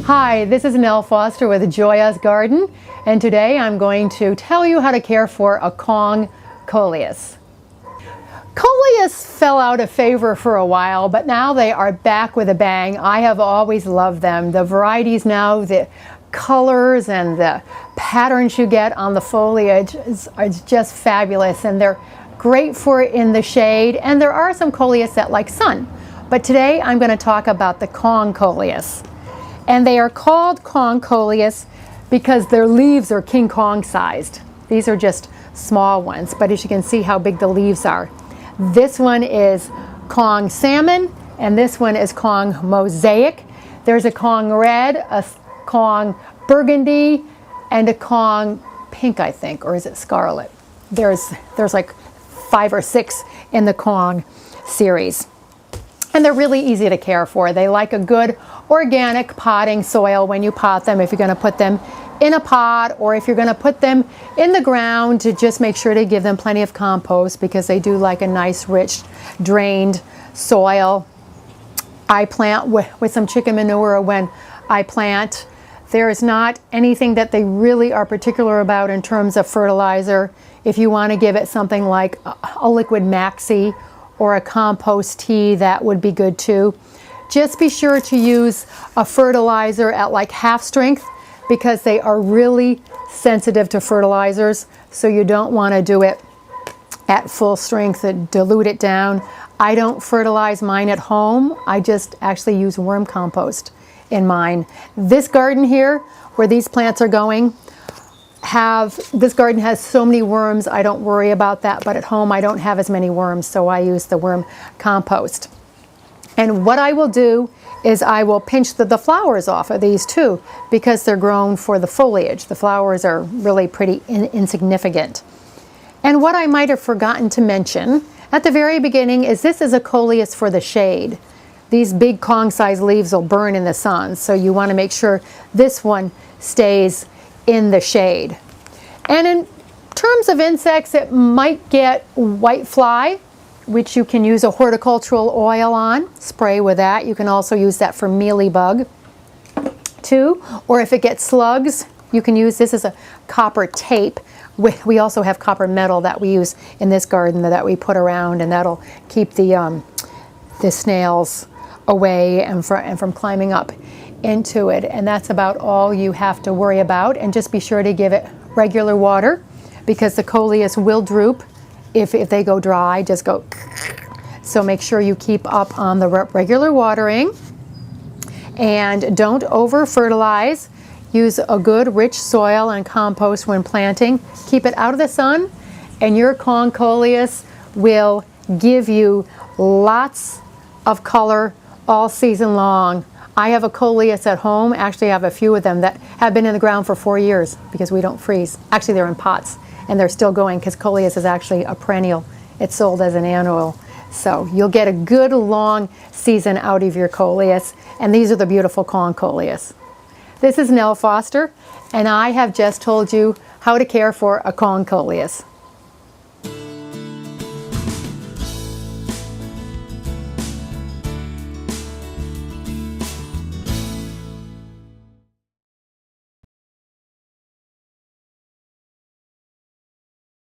Hi, this is Nell Foster with Joya's Garden, and today I'm going to tell you how to care for a Kong Coleus. Coleus fell out of favor for a while, but now they are back with a bang. I have always loved them. The varieties now, the colors and the patterns you get on the foliage are just fabulous, and they're great for in the shade, and there are some Coleus that like sun. But today I'm going to talk about the Kong Coleus. And they are called Kong Coleus because their leaves are King Kong sized. These are just small ones, but as you can see how big the leaves are. This one is Kong Salmon, and this one is Kong Mosaic. There's a Kong Red, a Kong Burgundy, and a Kong Pink, I think, or is it Scarlet? There's like 5 or 6 in the Kong series. And they're really easy to care for. They like a good organic potting soil when you pot them, if you're going to put them in a pot or if you're going to put them in the ground, to just make sure to give them plenty of compost because they do like a nice rich drained soil. I plant with some chicken manure when I plant. There is not anything that they really are particular about in terms of fertilizer. If you want to give it something like a liquid maxi or a compost tea, that would be good too. Just be sure to use a fertilizer at like half strength because they are really sensitive to fertilizers, so you don't want to do it at full strength and dilute it down. I don't fertilize mine at home. I just actually use worm compost in mine. This garden here, where these plants are going, this garden has so many worms, I don't worry about that, but at home I don't have as many worms, so I use the worm compost. And what I will do is I will pinch the flowers off of these too, because they're grown for the foliage. The flowers are really pretty insignificant. And what I might have forgotten to mention at the very beginning is this is a Coleus for the shade. These big Kong-sized leaves will burn in the sun, so you want to make sure this one stays in the shade. And in terms of insects, it might get white fly, which you can use a horticultural oil on, spray with that. You can also use that for mealybug too, or if it gets slugs, you can use this as a copper tape. We also have copper metal that we use in this garden that we put around, and that'll keep the snails away and from climbing up into it. And that's about all you have to worry about. And just be sure to give it regular water because the Coleus will droop if they go dry. Just go. So make sure you keep up on the regular watering and don't over fertilize. Use a good rich soil and compost when planting. Keep it out of the sun and your Kong Coleus will give you lots of color all season long. I have a Coleus at home. Actually, I have a few of them that have been in the ground for 4 years because we don't freeze. Actually, they're in pots and they're still going because Coleus is actually a perennial. It's sold as an annual. So you'll get a good long season out of your Coleus. And these are the beautiful Kong Coleus. This is Nell Foster, and I have just told you how to care for a Kong Coleus.